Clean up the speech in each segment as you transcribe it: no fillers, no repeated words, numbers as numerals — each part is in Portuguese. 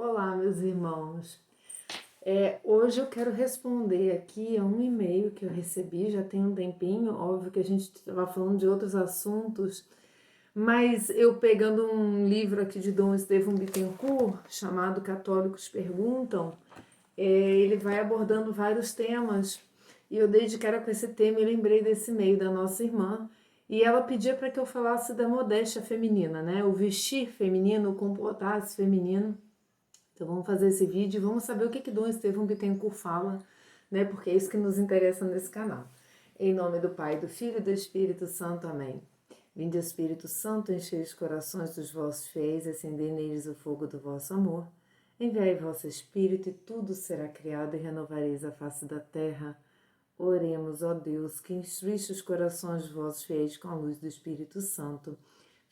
Olá, meus irmãos. Hoje eu quero responder aqui a um e-mail que eu recebi, já tem um tempinho, óbvio que a gente estava falando de outros assuntos, mas eu pegando um livro aqui de Dom Estevão Bittencourt, chamado Católicos Perguntam, ele vai abordando vários temas, e eu dei de cara com esse tema e lembrei desse e-mail da nossa irmã, e ela pedia para que eu falasse da modéstia feminina, né? O vestir feminino, o comportar-se feminino. Então vamos fazer esse vídeo e vamos saber o que Dom Estevão Bittencourt fala, né? Porque é isso que nos interessa nesse canal. Em nome do Pai, do Filho e do Espírito Santo. Amém. Vinde, Espírito Santo, enchei os corações dos vossos fiéis, acendei neles o fogo do vosso amor. Enviai vosso Espírito e tudo será criado e renovareis a face da terra. Oremos, ó Deus, que instruíste os corações dos vossos fiéis com a luz do Espírito Santo.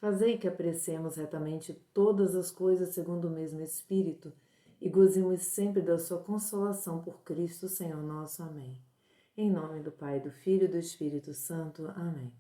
Fazei que apreciemos retamente todas as coisas segundo o mesmo Espírito e gozemos sempre da sua consolação por Cristo, Senhor nosso. Amém. Em nome do Pai, do Filho e do Espírito Santo. Amém.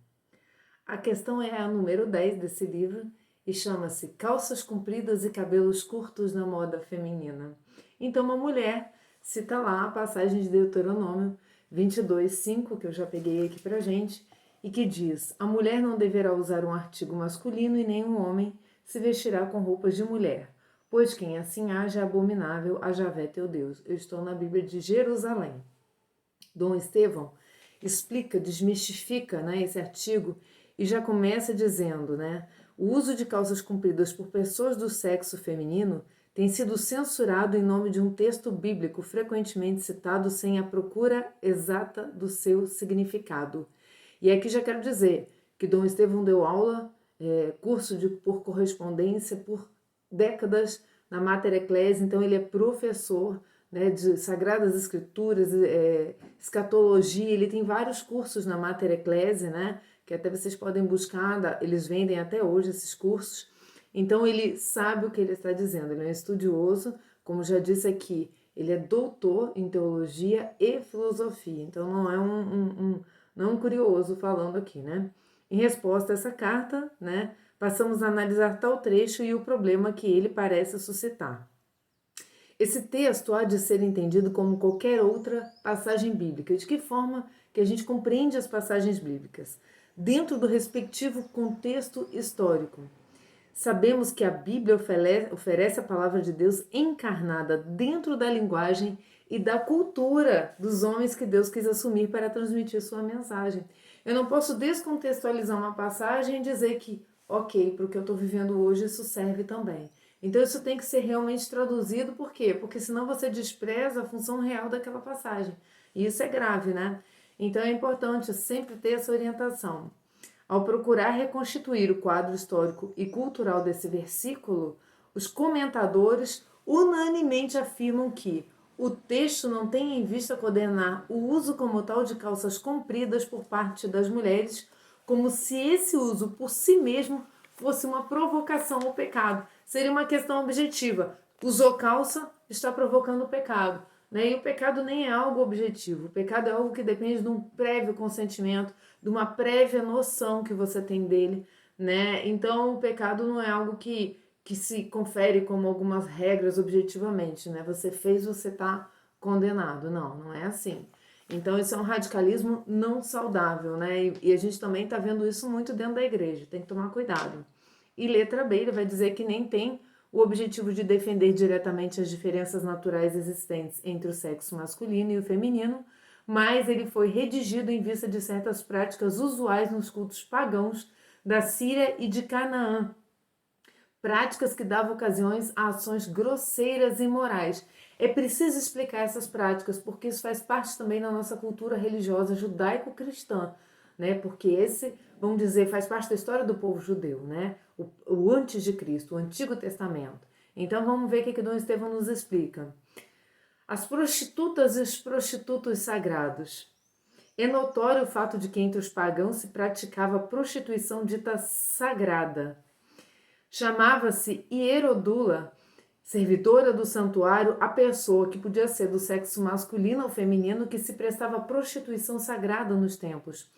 A questão é a número 10 desse livro e chama-se Calças Compridas e Cabelos Curtos na Moda Feminina. Então uma mulher cita lá a passagem de Deuteronômio 22:5, que eu já peguei aqui pra gente, e que diz: a mulher não deverá usar um artigo masculino e nem um homem se vestirá com roupas de mulher, pois quem assim age é abominável a Javé teu Deus. Eu estou na Bíblia de Jerusalém. Dom Estevão explica, desmistifica, né, esse artigo e já começa dizendo, né, o uso de calças compridas por pessoas do sexo feminino tem sido censurado em nome de um texto bíblico frequentemente citado sem a procura exata do seu significado. E aqui já quero dizer que Dom Estevão deu aula, curso por correspondência por décadas na Mater Ecclesiae, então ele é professor, né, de Sagradas Escrituras, escatologia, ele tem vários cursos na Mater Ecclesiae, né, que até vocês podem buscar, eles vendem até hoje esses cursos. Então ele sabe o que ele está dizendo, ele é um estudioso, como já disse aqui, ele é doutor em teologia e filosofia, então não é não um curioso falando aqui, né? Em resposta a essa carta, né, passamos a analisar tal trecho e o problema que ele parece suscitar. Esse texto há de ser entendido como qualquer outra passagem bíblica. De que forma que a gente compreende as passagens bíblicas? Dentro do respectivo contexto histórico. Sabemos que a Bíblia oferece a palavra de Deus encarnada dentro da linguagem e da cultura dos homens que Deus quis assumir para transmitir sua mensagem. Eu não posso descontextualizar uma passagem e dizer que, ok, para o que eu estou vivendo hoje isso serve também. Então isso tem que ser realmente traduzido, por quê? Porque senão você despreza a função real daquela passagem. E isso é grave, né? Então é importante sempre ter essa orientação. Ao procurar reconstituir o quadro histórico e cultural desse versículo, os comentadores unanimemente afirmam que o texto não tem em vista condenar o uso como tal de calças compridas por parte das mulheres, como se esse uso por si mesmo fosse uma provocação ao pecado. Seria uma questão objetiva. Usou calça, está provocando o pecado. Né? E o pecado nem é algo objetivo. O pecado é algo que depende de um prévio consentimento, de uma prévia noção que você tem dele. Né? Então, o pecado não é algo que se confere como algumas regras objetivamente. Né? Você fez, você está condenado. Não, não é assim. Então, isso é um radicalismo não saudável, né? E a gente também está vendo isso muito dentro da igreja. Tem que tomar cuidado. E letra B, ele vai dizer que nem tem o objetivo de defender diretamente as diferenças naturais existentes entre o sexo masculino e o feminino, mas ele foi redigido em vista de certas práticas usuais nos cultos pagãos da Síria e de Canaã. Práticas que davam ocasiões a ações grosseiras e imorais. É preciso explicar essas práticas, porque isso faz parte também da nossa cultura religiosa judaico-cristã, né? Porque esse, vamos dizer, faz parte da história do povo judeu, né? O antes de Cristo, o Antigo Testamento. Então vamos ver o que Dom Estevão nos explica. As prostitutas e os prostitutos sagrados. É notório o fato de que entre os pagãos se praticava a prostituição dita sagrada. Chamava-se hierodula, servidora do santuário, a pessoa que podia ser do sexo masculino ou feminino que se prestava à prostituição sagrada nos templos.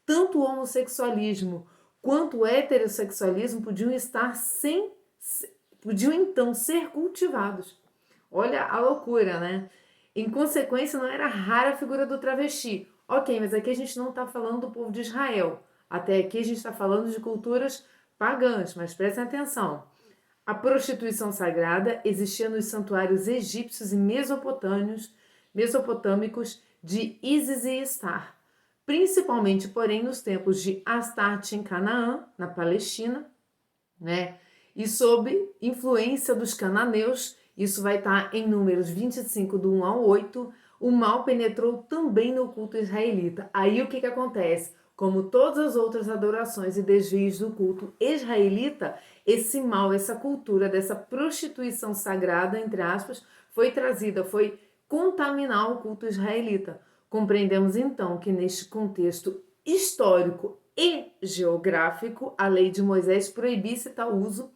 Tanto o homossexualismo quanto o heterossexualismo podiam estar podiam então ser cultivados. Olha a loucura, né? Em consequência, não era rara a figura do travesti. Ok, mas aqui a gente não está falando do povo de Israel. Até aqui a gente está falando de culturas pagãs, mas prestem atenção. A prostituição sagrada existia nos santuários egípcios e mesopotâmicos de Ísis e Istar, principalmente, porém, nos templos de Astarte em Canaã, na Palestina, né? E sob influência dos cananeus, isso vai estar em Números 25, do 1 ao 8, o mal penetrou também no culto israelita. Aí o que acontece? Como todas as outras adorações e desvios do culto israelita, esse mal, essa cultura dessa prostituição sagrada, entre aspas, foi trazida, foi contaminar o culto israelita. Compreendemos então que neste contexto histórico e geográfico, a lei de Moisés proibisse tal uso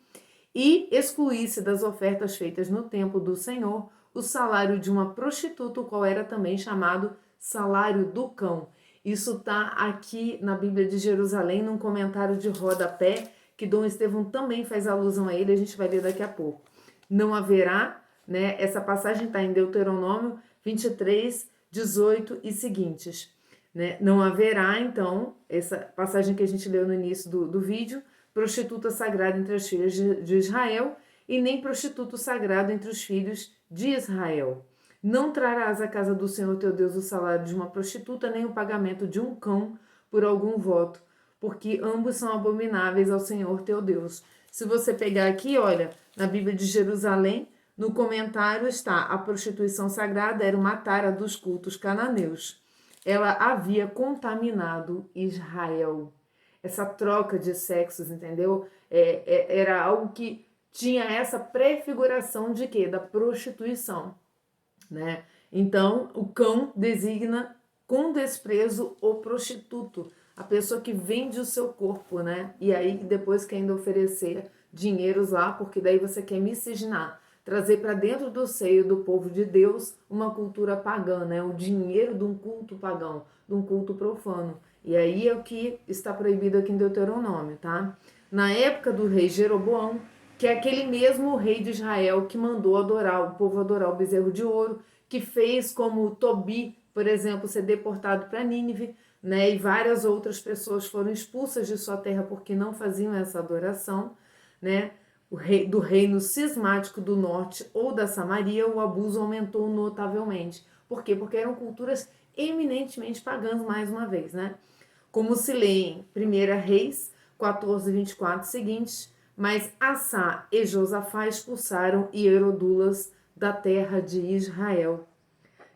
e excluísse das ofertas feitas no templo do Senhor o salário de uma prostituta, o qual era também chamado salário do cão. Isso está aqui na Bíblia de Jerusalém, num comentário de rodapé, que Dom Estevão também faz alusão a ele, a gente vai ler daqui a pouco. Não haverá, né? Essa passagem está em Deuteronômio 23, 18 e seguintes. Né? Não haverá, então, essa passagem que a gente leu no início do vídeo, prostituta sagrada entre as filhas de Israel e nem prostituto sagrado entre os filhos de Israel. Não trarás à casa do Senhor teu Deus o salário de uma prostituta, nem o pagamento de um cão por algum voto, porque ambos são abomináveis ao Senhor teu Deus. Se você pegar aqui, olha, na Bíblia de Jerusalém, no comentário está: a prostituição sagrada era uma tara dos cultos cananeus. Ela havia contaminado Israel. Essa troca de sexos, entendeu? Era algo que tinha essa prefiguração de quê? Da prostituição, né? Então, o cão designa com desprezo o prostituto, a pessoa que vende o seu corpo, né? E aí depois quer ainda oferecer dinheiros lá, porque daí você quer miscigenar, trazer para dentro do seio do povo de Deus uma cultura pagã, né? O dinheiro de um culto pagão, de um culto profano. E aí é o que está proibido aqui em Deuteronômio, tá? Na época do rei Jeroboão, que é aquele mesmo rei de Israel que mandou adorar, o povo adorar o bezerro de ouro, que fez como Tobi, por exemplo, ser deportado para Nínive, né? E várias outras pessoas foram expulsas de sua terra porque não faziam essa adoração, né? Do reino cismático do norte ou da Samaria, o abuso aumentou notavelmente. Por quê? Porque eram culturas eminentemente pagãs, mais uma vez, né? Como se lê em 1 Reis 14, 24 seguintes, mas Assá e Josafá expulsaram hierodulas da terra de Israel.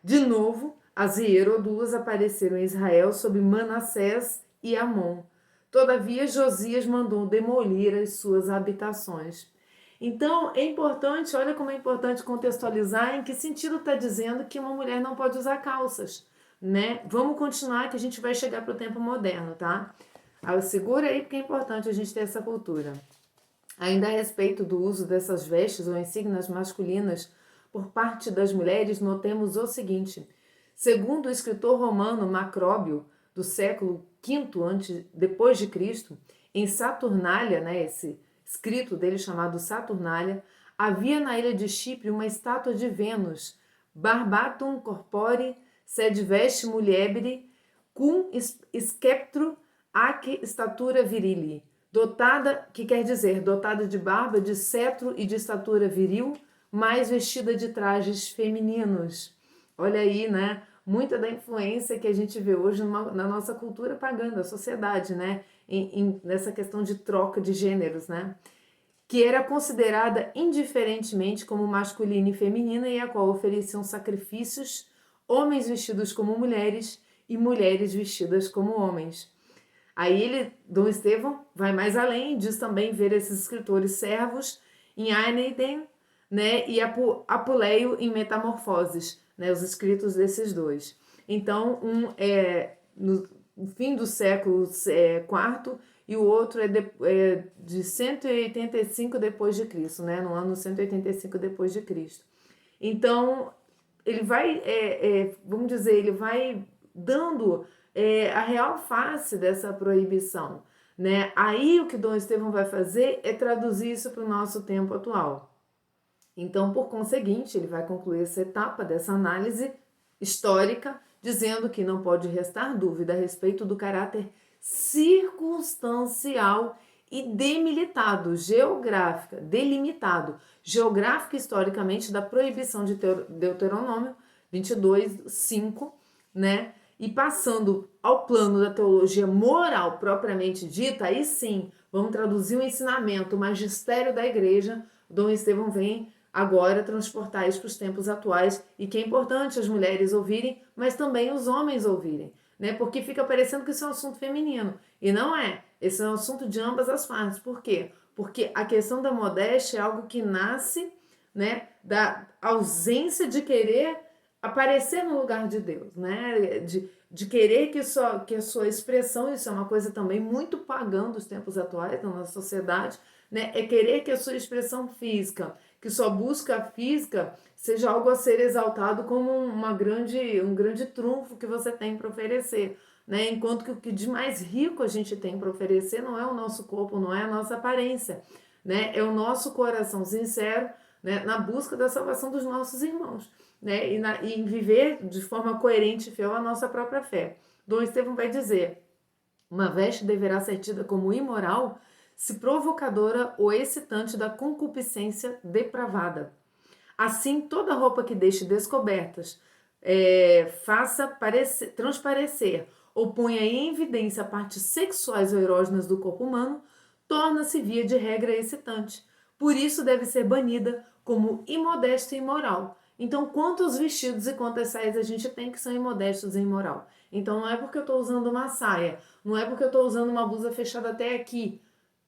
De novo, as hierodulas apareceram em Israel sob Manassés e Amon. Todavia, Josias mandou demolir as suas habitações. Então, é importante, olha como é importante contextualizar em que sentido está dizendo que uma mulher não pode usar calças, né? Vamos continuar que a gente vai chegar para o tempo moderno, tá? Segura aí porque é importante a gente ter essa cultura. Ainda a respeito do uso dessas vestes ou insígnias masculinas por parte das mulheres, notemos o seguinte: segundo o escritor romano Macróbio, do século V depois de Cristo, em Saturnália, né, esse escrito dele chamado Saturnália, havia na ilha de Chipre uma estátua de Vênus, barbatum corpore sed veste muliebri, cum sceptro ac statura virili, dotada, que quer dizer, dotada de barba, de cetro e de estatura viril, mais vestida de trajes femininos. Olha aí, né? Muita da influência que a gente vê hoje na nossa cultura pagã, da sociedade, né? Nessa questão de troca de gêneros, né? Que era considerada indiferentemente como masculina e feminina e a qual ofereciam sacrifícios, homens vestidos como mulheres e mulheres vestidas como homens. Aí Dom Estevão vai mais além, diz também ver esses escritores servos em Aeneiden, né, e Apuleio em Metamorfoses, né, os escritos desses dois. Então, um é no fim do século IV e o outro é de 185 depois de Cristo, né, no ano 185 depois de Cristo. Então, ele vai, vamos dizer, ele vai dando a real face dessa proibição, né? Aí o que Dom Estevão vai fazer é traduzir isso para o nosso tempo atual. Então, por conseguinte, ele vai concluir essa etapa dessa análise histórica, dizendo que não pode restar dúvida a respeito do caráter circunstancial e delimitado geográfica e historicamente da proibição de Deuteronômio 22:5, né? E passando ao plano da teologia moral propriamente dita, aí sim, vamos traduzir o ensinamento, o magistério da igreja. Dom Estevão vem agora transportar isso para os tempos atuais, e que é importante as mulheres ouvirem, mas também os homens ouvirem, né? Porque fica parecendo que isso é um assunto feminino, e não é. Esse é um assunto de ambas as partes. Por quê? Porque a questão da modéstia é algo que nasce, né, da ausência de querer aparecer no lugar de Deus, né? De querer que a sua expressão, isso é uma coisa também muito pagã dos tempos atuais na nossa sociedade, né? É querer que a sua expressão física, que sua busca física seja algo a ser exaltado como um grande trunfo que você tem para oferecer, né? Enquanto que o que de mais rico a gente tem para oferecer não é o nosso corpo, não é a nossa aparência, né? É o nosso coração sincero, né? Na busca da salvação dos nossos irmãos, né? E em viver de forma coerente e fiel à nossa própria fé. Dom Estevão vai dizer: uma veste deverá ser tida como imoral se provocadora ou excitante da concupiscência depravada. Assim, toda roupa que deixe descobertas, faça transparecer ou ponha em evidência partes sexuais ou erógenas do corpo humano, torna-se via de regra excitante. Por isso deve ser banida como imodesta e imoral. Então, quantos vestidos e quantas saias a gente tem que são imodestos e imoral? Então, não é porque eu estou usando uma saia, não é porque eu estou usando uma blusa fechada até aqui,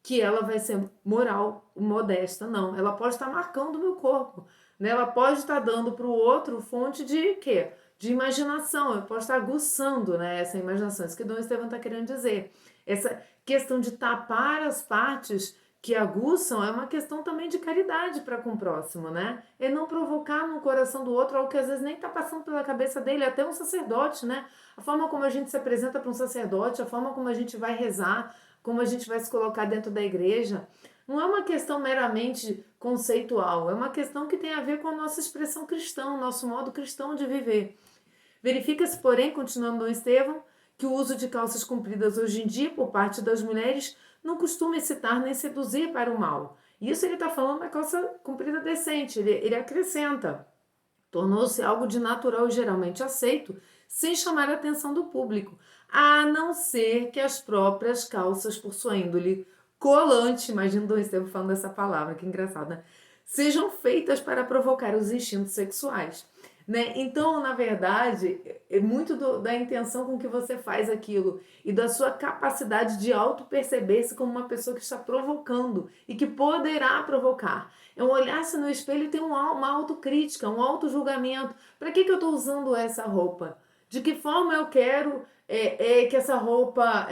que ela vai ser moral, modesta, não. Ela pode estar marcando o meu corpo, né? Ela pode estar dando para o outro fonte de quê? De imaginação. Eu posso estar aguçando, né, essa imaginação. Isso que Dom Estevão está querendo dizer. Essa questão de tapar as partes que aguçam é uma questão também de caridade para com o próximo, né? É não provocar no coração do outro algo que às vezes nem está passando pela cabeça dele, até um sacerdote, né? A forma como a gente se apresenta para um sacerdote, a forma como a gente vai rezar, como a gente vai se colocar dentro da igreja, não é uma questão meramente conceitual, é uma questão que tem a ver com a nossa expressão cristã, o nosso modo cristão de viver. Verifica-se, porém, continuando Dom Estevão, que o uso de calças compridas hoje em dia por parte das mulheres não costuma excitar nem seduzir para o mal. Isso ele está falando da calça comprida decente, ele acrescenta. Tornou-se algo de natural e geralmente aceito, sem chamar a atenção do público, a não ser que as próprias calças, por sua índole colante, imagina Dom Estevão falando dessa palavra, que engraçado, né? Sejam feitas para provocar os instintos sexuais. Né? Então, na verdade, é muito da intenção com que você faz aquilo e da sua capacidade de auto-perceber-se como uma pessoa que está provocando e que poderá provocar. É um olhar-se no espelho e ter uma autocrítica, um auto-julgamento. Para que eu estou usando essa roupa? De que forma eu quero que essa roupa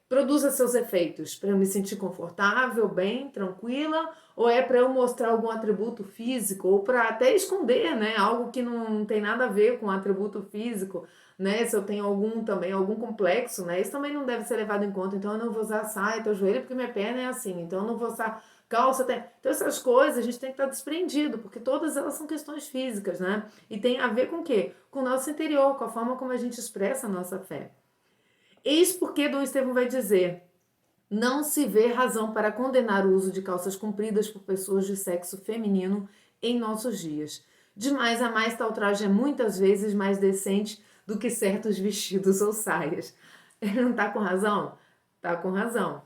produza seus efeitos? Para eu me sentir confortável, bem, tranquila? Ou é para eu mostrar algum atributo físico? Ou para até esconder, né? Algo que não tem nada a ver com atributo físico, né? Se eu tenho algum complexo, né? Isso também não deve ser levado em conta. Então eu não vou usar saia até o joelho porque minha perna é assim. Então eu não vou usar calça até... Então essas coisas a gente tem que estar desprendido, porque todas elas são questões físicas, né? E tem a ver com o quê? Com o nosso interior, com a forma como a gente expressa a nossa fé. Eis porque Dom Estevão vai dizer: não se vê razão para condenar o uso de calças compridas por pessoas de sexo feminino em nossos dias. De mais a mais, tal traje é muitas vezes mais decente do que certos vestidos ou saias. Ele não está com razão? Está com razão.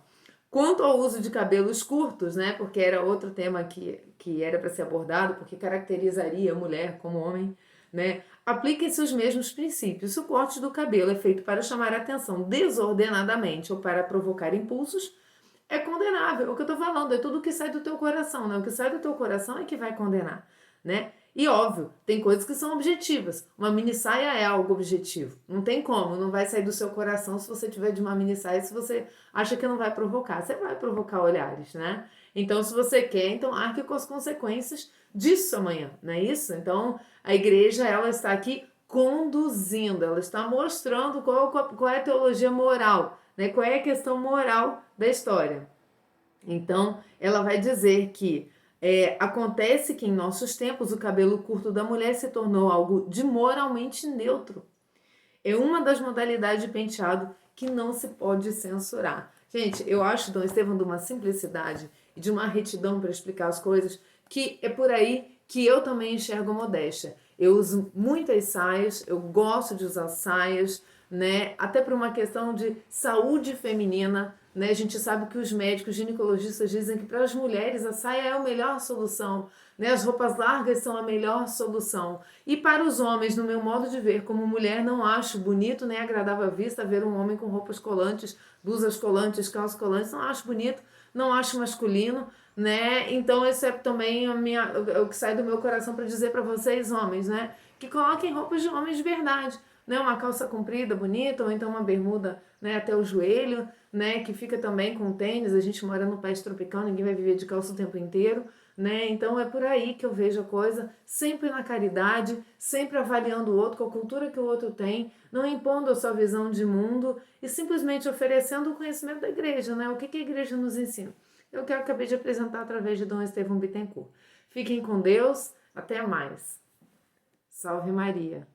Quanto ao uso de cabelos curtos, né, porque era outro tema que era para ser abordado, porque caracterizaria a mulher como homem, né, apliquem-se os mesmos princípios. Se o corte do cabelo é feito para chamar a atenção desordenadamente ou para provocar impulsos, é condenável. O que eu estou falando é tudo que sai do teu coração, né? O que sai do teu coração é que vai condenar, né? E óbvio, tem coisas que são objetivas. Uma mini saia é algo objetivo. Não tem como, não vai sair do seu coração se você tiver de uma mini saia, se você acha que não vai provocar. Você vai provocar olhares, né? Então, se você quer, então arque com as consequências disso amanhã, não é isso? Então, a igreja, ela está aqui conduzindo, ela está mostrando qual é a teologia moral né? Qual é a questão moral da história? Então, ela vai dizer que acontece que em nossos tempos o cabelo curto da mulher se tornou algo de moralmente neutro. É uma das modalidades de penteado que não se pode censurar. Gente, eu acho Dom Estevão de uma simplicidade e de uma retidão para explicar as coisas que é por aí que eu também enxergo modéstia. Eu uso muitas saias, eu gosto de usar saias, né? Até por uma questão de saúde feminina, né? A gente sabe que os médicos ginecologistas dizem que para as mulheres a saia é a melhor solução, né? As roupas largas são a melhor solução. E para os homens, no meu modo de ver, como mulher, não acho bonito nem agradável à vista ver um homem com roupas colantes, blusas colantes, calças colantes, não acho bonito, não acho masculino, né? Então esse é também o que sai do meu coração para dizer para vocês, homens, né? Que coloquem roupas de homens de verdade, né? Uma calça comprida, bonita, ou então uma bermuda, né, até o joelho, né? Que fica também com tênis. A gente mora no país tropical, ninguém vai viver de calça o tempo inteiro, né? Então é por aí que eu vejo a coisa, sempre na caridade, sempre avaliando o outro, com a cultura que o outro tem, não impondo a sua visão de mundo e simplesmente oferecendo o conhecimento da igreja, né? O que a igreja nos ensina? Eu que acabei de apresentar através de Dom Estevão Bittencourt. Fiquem com Deus, até mais. Salve Maria.